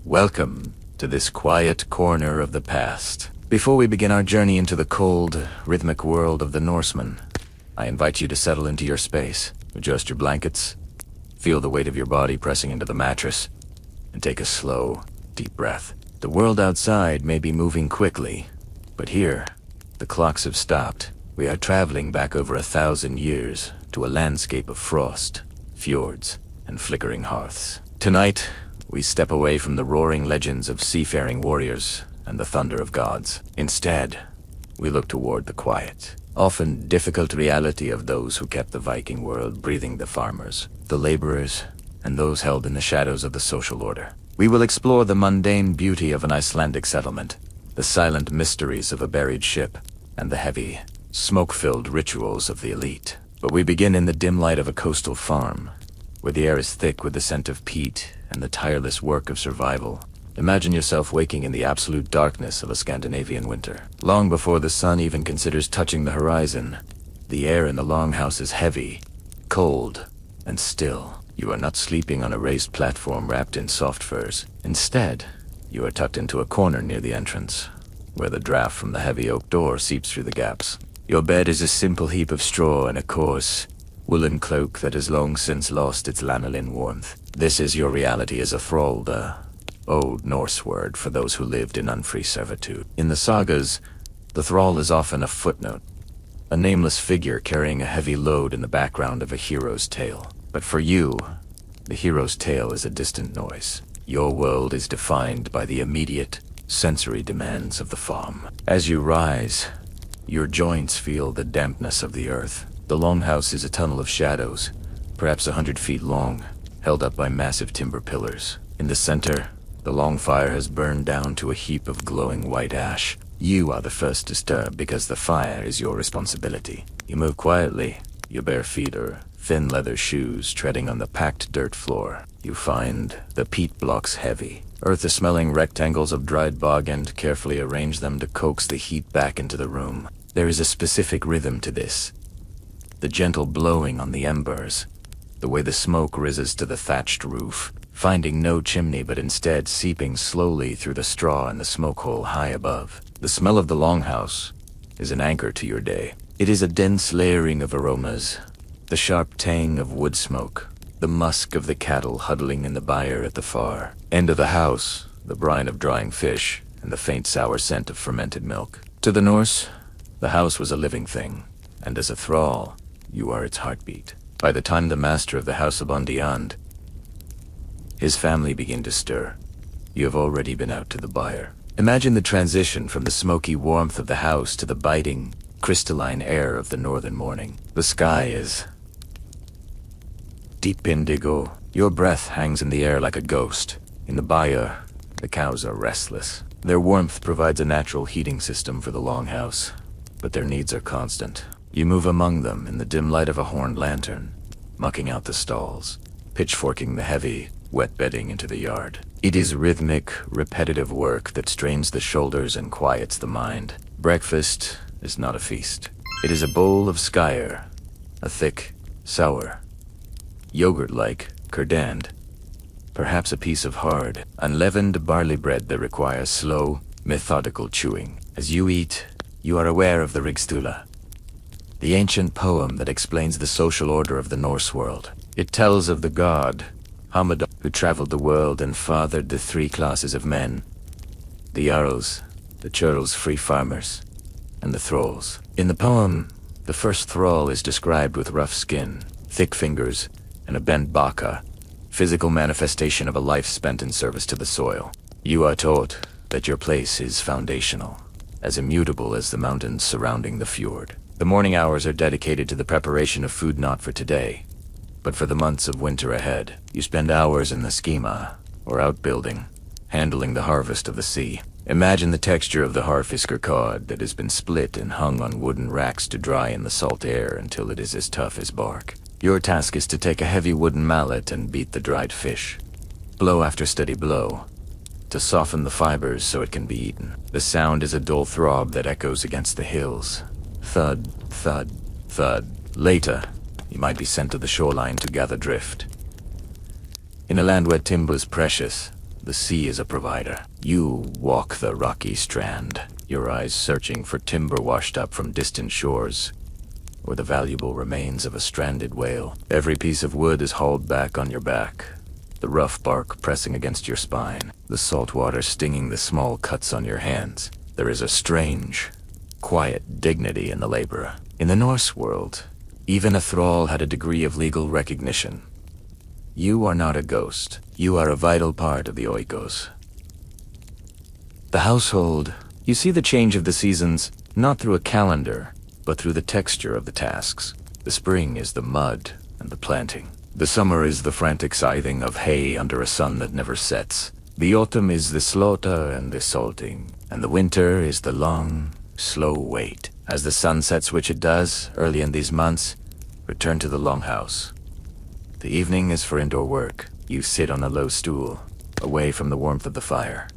Welcome to this quiet corner of the past. Before we begin our journey into the cold, rhythmic world of the Norsemen, I invite you to settle into your space, adjust your blankets, feel the weight of your body pressing into the mattress, and take a slow, deep breath. The world outside may be moving quickly, but here, the clocks have stopped. We are traveling back over 1,000 years to a landscape of frost, fjords, and flickering hearths. Tonight, we step away from the roaring legends of seafaring warriors and the thunder of gods. Instead, we look toward the quiet, often difficult reality of those who kept the Viking world breathing: the farmers, the laborers, and those held in the shadows of the social order. We will explore the mundane beauty of an Icelandic settlement, the silent mysteries of a buried ship, and the heavy, smoke-filled rituals of the elite. But we begin in the dim light of a coastal farm, where the air is thick with the scent of peat and the tireless work of survival. Imagine yourself waking in the absolute darkness of a Scandinavian winter. Long before the sun even considers touching the horizon, the air in the longhouse is heavy, cold, and still. You are not sleeping on a raised platform wrapped in soft furs. Instead, you are tucked into a corner near the entrance, where the draft from the heavy oak door seeps through the gaps. Your bed is a simple heap of straw and a coarse, woolen cloak that has long since lost its lanolin warmth. This is your reality as a thrall, the old Norse word for those who lived in unfree servitude. In the sagas, the thrall is often a footnote, a nameless figure carrying a heavy load in the background of a hero's tale. But for you, the hero's tale is a distant noise. Your world is defined by the immediate, sensory demands of the farm. As you rise, your joints feel the dampness of the earth. The longhouse is a tunnel of shadows, perhaps 100 feet long, held up by massive timber pillars. In the center, the long fire has burned down to a heap of glowing white ash. You are the first to stir because the fire is your responsibility. You move quietly, your bare feet are thin leather shoes treading on the packed dirt floor. You find the peat blocks heavy. Earth is smelling rectangles of dried bog and carefully arrange them to coax the heat back into the room. There is a specific rhythm to this. The gentle blowing on the embers, the way the smoke rises to the thatched roof, finding no chimney but instead seeping slowly through the straw in the smoke hole high above. The smell of the longhouse is an anchor to your day. It is a dense layering of aromas, the sharp tang of wood smoke, the musk of the cattle huddling in the byre at the far end of the house, the brine of drying fish, and the faint sour scent of fermented milk. To the Norse, the house was a living thing, and as a thrall, you are its heartbeat. By the time the master of the House of Ondiand, his family begin to stir, you have already been out to the byre. Imagine the transition from the smoky warmth of the house to the biting, crystalline air of the northern morning. The sky is deep indigo. Your breath hangs in the air like a ghost. In the byre, the cows are restless. Their warmth provides a natural heating system for the longhouse, but their needs are constant. You move among them in the dim light of a horned lantern, mucking out the stalls, pitchforking the heavy, wet bedding into the yard. It is rhythmic, repetitive work that strains the shoulders and quiets the mind. Breakfast is not a feast. It is a bowl of skyr, a thick, sour, yogurt-like curdand, perhaps a piece of hard, unleavened barley bread that requires slow, methodical chewing. As you eat, you are aware of the Rigstula, the ancient poem that explains the social order of the Norse world. It tells of the god, Hamadon, who traveled the world and fathered the 3 classes of men: the Jarls, the churls, free farmers, and the thralls. In the poem, the first thrall is described with rough skin, thick fingers, and a bent baka, physical manifestation of a life spent in service to the soil. You are taught that your place is foundational, as immutable as the mountains surrounding the fjord. The morning hours are dedicated to the preparation of food not for today, but for the months of winter ahead. You spend hours in the skima, or outbuilding, handling the harvest of the sea. Imagine the texture of the harfisker cod that has been split and hung on wooden racks to dry in the salt air until it is as tough as bark. Your task is to take a heavy wooden mallet and beat the dried fish, blow after steady blow, to soften the fibers so it can be eaten. The sound is a dull throb that echoes against the hills. Thud, thud, thud. Later, you might be sent to the shoreline to gather drift. In a land where timber is precious, The sea is a provider. You walk the rocky strand, your eyes searching for timber washed up from distant shores, or the valuable remains of a stranded whale. Every piece of wood is hauled back on your back, the rough bark pressing against your spine, the salt water stinging the small cuts on your hands. There is a strange, quiet dignity in the labor. In the Norse world, even a thrall had a degree of legal recognition. You are not a ghost. You are a vital part of the oikos. The household. You see the change of the seasons, not through a calendar, but through the texture of the tasks. The spring is the mud and the planting. The summer is the frantic scything of hay under a sun that never sets. The autumn is the slaughter and the salting. And the winter is the long, slow wait. As the sun sets, which it does early in these months, return to the longhouse. The evening is for indoor work. You sit on a low stool, away from the warmth of the fire,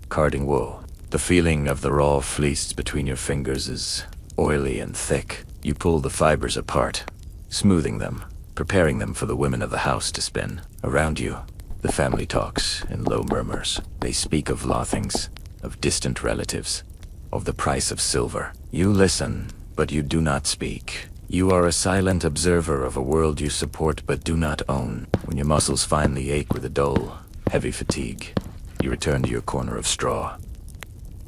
carding wool. The feeling of the raw fleece between your fingers is oily and thick. You pull the fibers apart, smoothing them, preparing them for the women of the house to spin. Around you, the family talks in low murmurs. They speak of lothings, of distant relatives, of the price of silver. You listen, but you do not speak. You are a silent observer of a world you support but do not own. When your muscles finally ache with a dull, heavy fatigue, you return to your corner of straw.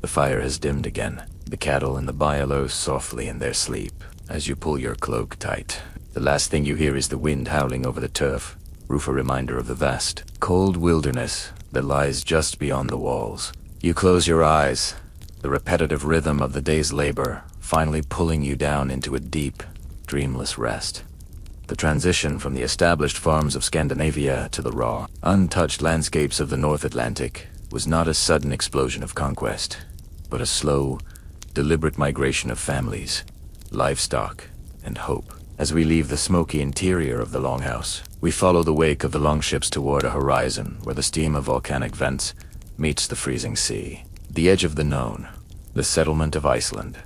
The fire has dimmed again. The cattle and the byalows softly in their sleep. As you pull your cloak tight, the last thing you hear is the wind howling over the turf, roof a reminder of the vast, cold wilderness that lies just beyond the walls. You close your eyes, the repetitive rhythm of the day's labor finally pulling you down into a deep, dreamless rest. The transition from the established farms of Scandinavia to the raw, untouched landscapes of the North Atlantic was not a sudden explosion of conquest, but a slow, deliberate migration of families, livestock, and hope. As we leave the smoky interior of the longhouse, we follow the wake of the longships toward a horizon where the steam of volcanic vents meets the freezing sea. The edge of the known, the settlement of Iceland.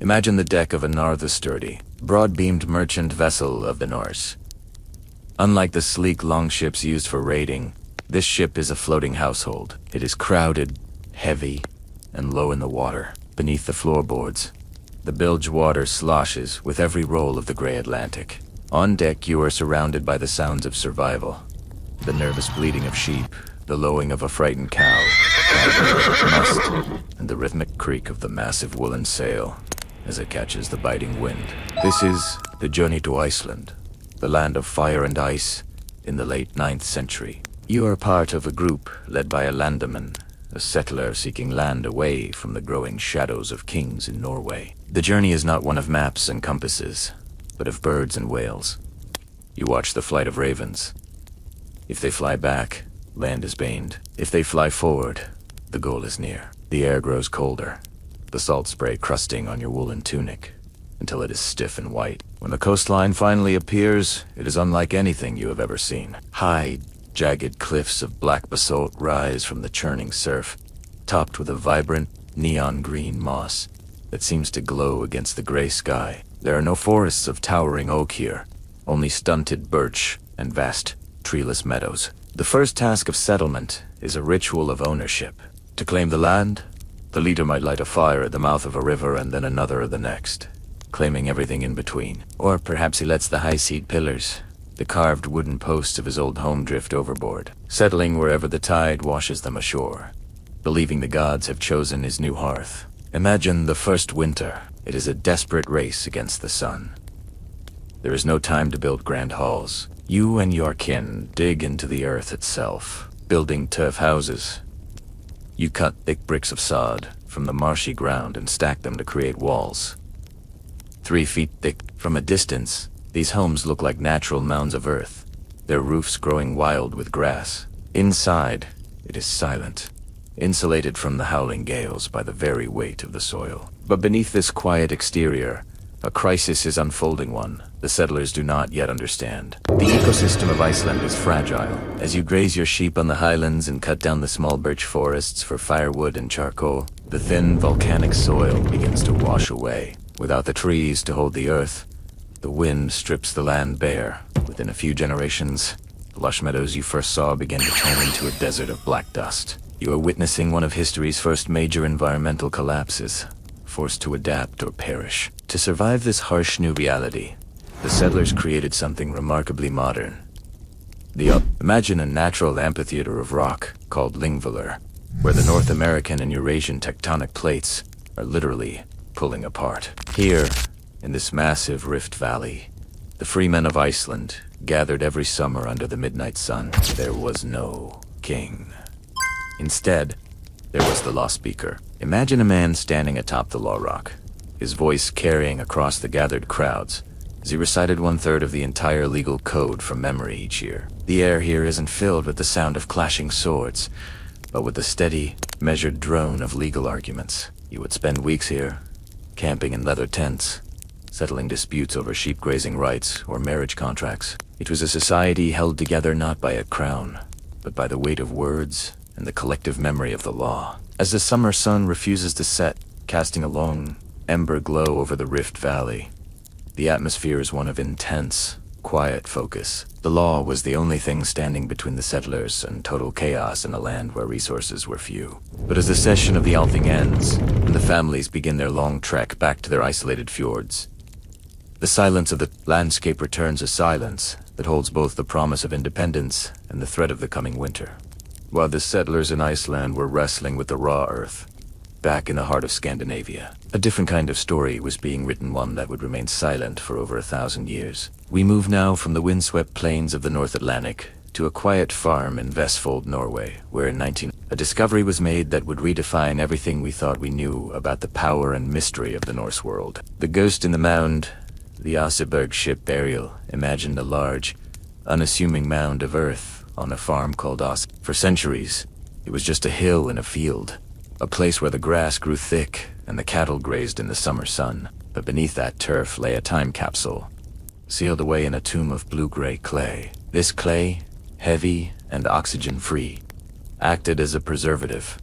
Imagine the deck of a Nartha sturdy, broad-beamed merchant vessel of the Norse. Unlike the sleek longships used for raiding, this ship is a floating household. It is crowded, heavy, and low in the water. Beneath the floorboards, the bilge water sloshes with every roll of the gray Atlantic. On deck, you are surrounded by the sounds of survival. The nervous bleating of sheep, the lowing of a frightened cow, must, and the rhythmic creak of the massive woolen sail as it catches the biting wind. This is the journey to Iceland, the land of fire and ice in the late 9th century. You are part of a group led by a landaman, a settler seeking land away from the growing shadows of kings in Norway. The journey is not one of maps and compasses, but of birds and whales. You watch the flight of ravens. If they fly back, land is baned. If they fly forward, the goal is near. The air grows colder, the salt spray crusting on your woolen tunic, until it is stiff and white. When the coastline finally appears, it is unlike anything you have ever seen. High, jagged cliffs of black basalt rise from the churning surf, topped with a vibrant, neon-green moss that seems to glow against the gray sky. There are no forests of towering oak here, only stunted birch and vast, treeless meadows. The first task of settlement is a ritual of ownership. To claim the land, the leader might light a fire at the mouth of a river and then another at the next, claiming everything in between. Or perhaps he lets the high-seat pillars, the carved wooden posts of his old home, drift overboard, settling wherever the tide washes them ashore, believing the gods have chosen his new hearth. Imagine the first winter. It is a desperate race against the sun. There is no time to build grand halls. You and your kin dig into the earth itself, building turf houses. You cut thick bricks of sod from the marshy ground and stack them to create walls. 3 feet thick. From a distance, these homes look like natural mounds of earth, their roofs growing wild with grass. Inside, it is silent, insulated from the howling gales by the very weight of the soil. But beneath this quiet exterior, a crisis is unfolding, one the settlers do not yet understand. The ecosystem of Iceland is fragile. As you graze your sheep on the highlands and cut down the small birch forests for firewood and charcoal, the thin volcanic soil begins to wash away. Without the trees to hold the earth, the wind strips the land bare. Within a few generations, The lush meadows you first saw began to turn into a desert of black dust. You are witnessing one of history's first major environmental collapses, forced to adapt or perish. To survive this harsh new reality, the settlers created something remarkably modern. Imagine a natural amphitheater of rock called Lingvalur, where the North American and Eurasian tectonic plates are literally pulling apart. Here, in this massive rift valley, the freemen of Iceland gathered every summer under the midnight sun. There was no king. Instead, there was the law speaker. Imagine a man standing atop the law rock, his voice carrying across the gathered crowds as he recited 1/3 of the entire legal code from memory each year. The air here isn't filled with the sound of clashing swords, but with the steady, measured drone of legal arguments. You would spend weeks here, camping in leather tents, settling disputes over sheep grazing rights or marriage contracts. It was a society held together not by a crown, but by the weight of words and the collective memory of the law. As the summer sun refuses to set, casting a long, ember glow over the Rift Valley, the atmosphere is one of intense, quiet focus. The law was the only thing standing between the settlers and total chaos in a land where resources were few. But as the session of the Althing ends, and the families begin their long trek back to their isolated fjords, the silence of the landscape returns a silence that holds both the promise of independence and the threat of the coming winter. While the settlers in Iceland were wrestling with the raw earth, back in the heart of Scandinavia, a different kind of story was being written, one that would remain silent for over 1,000 years. We move now from the windswept plains of the North Atlantic to a quiet farm in Vestfold, Norway, where in a discovery was made that would redefine everything we thought we knew about the power and mystery of the Norse world. The ghost in the mound, the Oseberg Ship Burial, imagined a large, unassuming mound of earth on a farm called Os. For centuries, it was just a hill in a field, a place where the grass grew thick and the cattle grazed in the summer sun. But beneath that turf lay a time capsule, sealed away in a tomb of blue-gray clay. This clay, heavy and oxygen-free, acted as a preservative,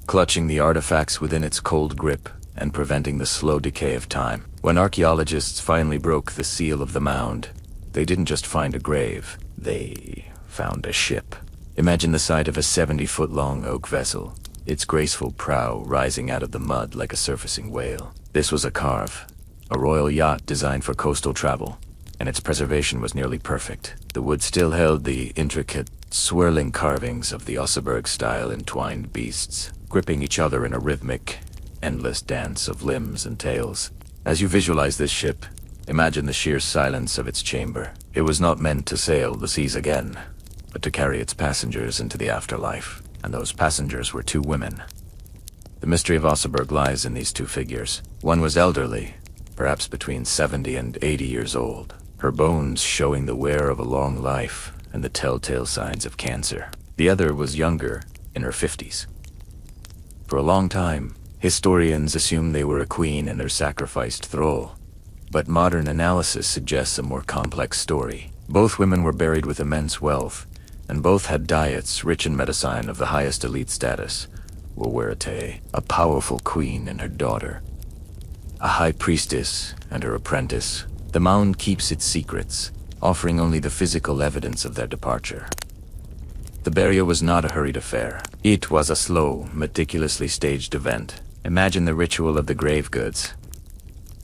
clutching the artifacts within its cold grip and preventing the slow decay of time. When archaeologists finally broke the seal of the mound, they didn't just find a grave, they found a ship. Imagine the sight of a 70-foot-long oak vessel, its graceful prow rising out of the mud like a surfacing whale. This was a carve, a royal yacht designed for coastal travel, and its preservation was nearly perfect. The wood still held the intricate, swirling carvings of the Oseberg-style entwined beasts, gripping each other in a rhythmic, endless dance of limbs and tails. As you visualize this ship, imagine the sheer silence of its chamber. It was not meant to sail the seas again, but to carry its passengers into the afterlife. And those passengers were 2 women. The mystery of Oseberg lies in these 2 figures. One was elderly, perhaps between 70 and 80 years old, her bones showing the wear of a long life and the telltale signs of cancer. The other was younger, in her 50s. For a long time, historians assumed they were a queen and their sacrificed thrall, but modern analysis suggests a more complex story. Both women were buried with immense wealth, and both had diets rich in medicine of the highest elite status. Wowerete, a powerful queen, and her daughter, a high priestess and her apprentice. The mound keeps its secrets, offering only the physical evidence of their departure. The burial was not a hurried affair. It was a slow, meticulously staged event. Imagine the ritual of the grave goods.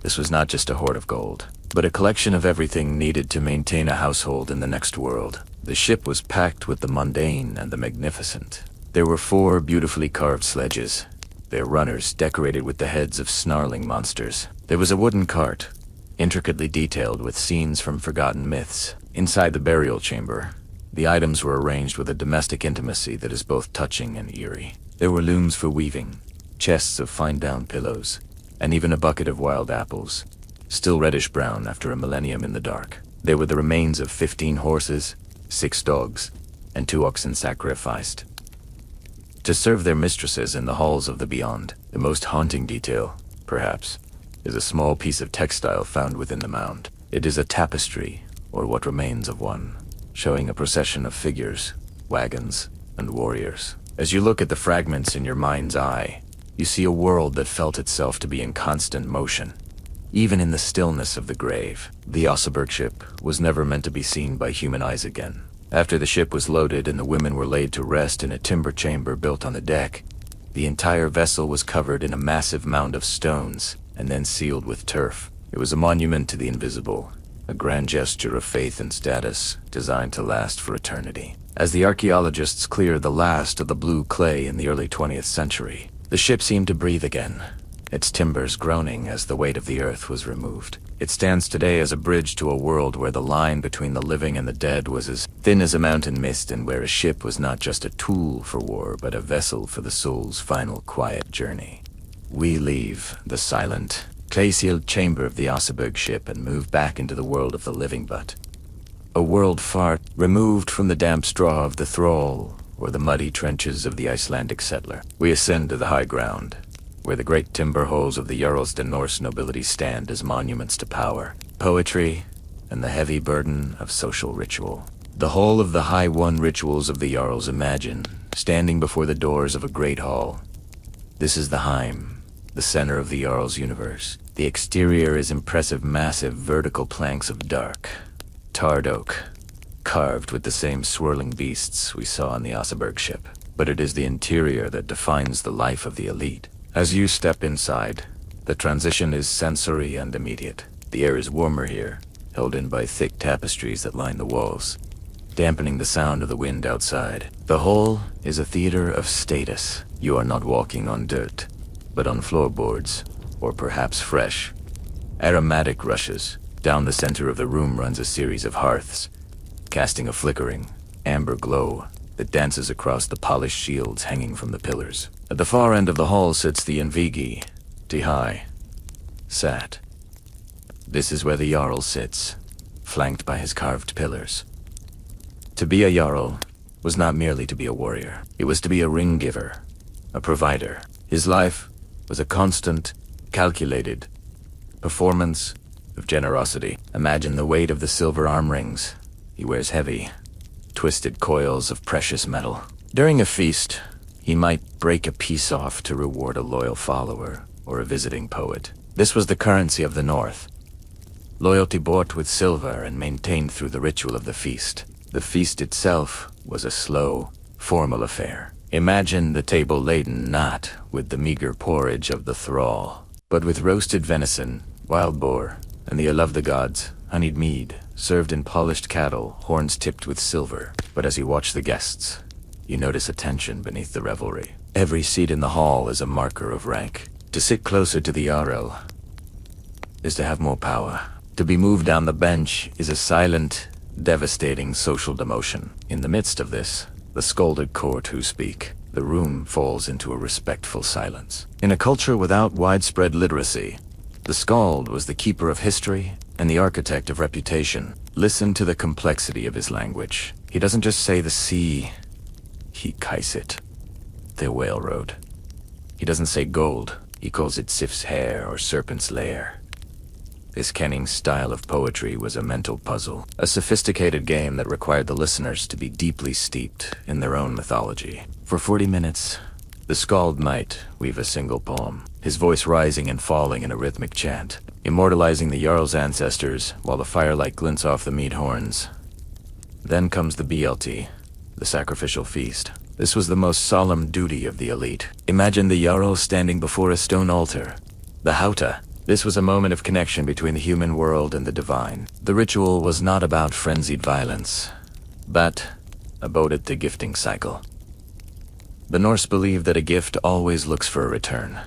This was not just a hoard of gold, but a collection of everything needed to maintain a household in the next world. The ship was packed with the mundane and the magnificent. There were 4 beautifully carved sledges, their runners decorated with the heads of snarling monsters. There was a wooden cart, intricately detailed with scenes from forgotten myths. Inside the burial chamber, the items were arranged with a domestic intimacy that is both touching and eerie. There were looms for weaving, chests of fine down pillows, and even a bucket of wild apples, still reddish-brown after a millennium in the dark. There were the remains of 15 horses, 6 dogs, and 2 oxen sacrificed to serve their mistresses in the halls of the beyond. The most haunting detail, perhaps, is a small piece of textile found within the mound. It is a tapestry, or what remains of one, showing a procession of figures, wagons, and warriors. As you look at the fragments in your mind's eye, you see a world that felt itself to be in constant motion, even in the stillness of the grave. The Oseberg ship was never meant to be seen by human eyes again. After the ship was loaded and the women were laid to rest in a timber chamber built on the deck, the entire vessel was covered in a massive mound of stones and then sealed with turf. It was a monument to the invisible, a grand gesture of faith and status designed to last for eternity. As the archaeologists cleared the last of the blue clay in the early 20th century, the ship seemed to breathe again, its timbers groaning as the weight of the earth was removed. It stands today as a bridge to a world where the line between the living and the dead was as thin as a mountain mist, and where a ship was not just a tool for war, but a vessel for the soul's final quiet journey. We leave the silent, clay-sealed chamber of the Oseberg ship and move back into the world of the living, but a world far removed from the damp straw of the thrall or the muddy trenches of the Icelandic settler. We ascend to the high ground, where the great timber halls of the Jarls and Norse nobility stand as monuments to power, poetry, and the heavy burden of social ritual. The whole of the high-won rituals of the Jarls imagine, standing before the doors of a great hall. This is the Heim, the center of the Jarls universe. The exterior is impressive, massive vertical planks of dark, tarred oak, carved with the same swirling beasts we saw on the Oseberg ship. But it is the interior that defines the life of the elite. As you step inside, the transition is sensory and immediate. The air is warmer here, held in by thick tapestries that line the walls, dampening the sound of the wind outside. The whole is a theater of status. You are not walking on dirt, but on floorboards, or perhaps fresh, aromatic rushes. Down the center of the room runs a series of hearths, casting a flickering, amber glow that dances across the polished shields hanging from the pillars. At the far end of the hall sits the Invigi, Tihai, sat. This is where the Jarl sits, flanked by his carved pillars. To be a Jarl was not merely to be a warrior. It was to be a ring giver, a provider. His life was a constant, calculated performance of generosity. Imagine the weight of the silver arm rings. He wears heavy, twisted coils of precious metal. During a feast, he might break a piece off to reward a loyal follower or a visiting poet. This was the currency of the North. Loyalty bought with silver and maintained through the ritual of the feast. The feast itself was a slow, formal affair. Imagine the table laden not with the meager porridge of the thrall, but with roasted venison, wild boar, and the ale of the gods, honeyed mead, served in polished cattle, horns tipped with silver. But as you watch the guests, you notice a tension beneath the revelry. Every seat in the hall is a marker of rank. To sit closer to the Jarl is to have more power. To be moved down the bench is a silent, devastating social demotion. In the midst of this, the Skaldic court who speak. The room falls into a respectful silence. In a culture without widespread literacy, the Skald was the keeper of history and the architect of reputation. Listen to the complexity of his language. He doesn't just say the sea, he kites it, the whale road. He doesn't say gold, he calls it Sif's hair or serpent's lair. This kenning style of poetry was a mental puzzle, a sophisticated game that required the listeners to be deeply steeped in their own mythology. For 40 minutes, the Skald might weave a single poem, his voice rising and falling in a rhythmic chant, immortalizing the Jarl's ancestors while the firelight glints off the mead horns. Then comes the BLT, the sacrificial feast. This was the most solemn duty of the elite. Imagine the Jarl standing before a stone altar, the Hauta. This was a moment of connection between the human world and the divine. The ritual was not about frenzied violence, but about the gifting cycle. The Norse believed that a gift always looks for a return,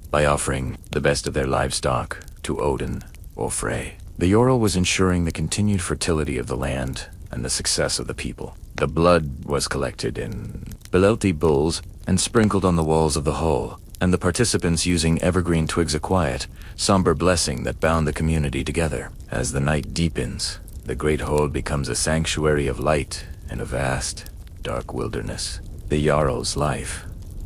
by offering the best of their livestock to Odin or Frey. The Jarl was ensuring the continued fertility of the land and the success of the people. The blood was collected in Belelti bulls and sprinkled on the walls of the hall, and the participants using evergreen twigs a quiet, somber blessing that bound the community together. As the night deepens, the great hall becomes a sanctuary of light in a vast, dark wilderness. The Jarl's life,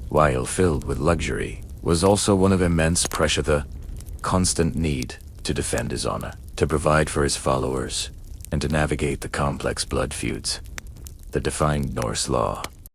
while filled with luxury, was also one of immense pressure, the constant need to defend his honor, to provide for his followers, and to navigate the complex blood feuds that defined Norse law.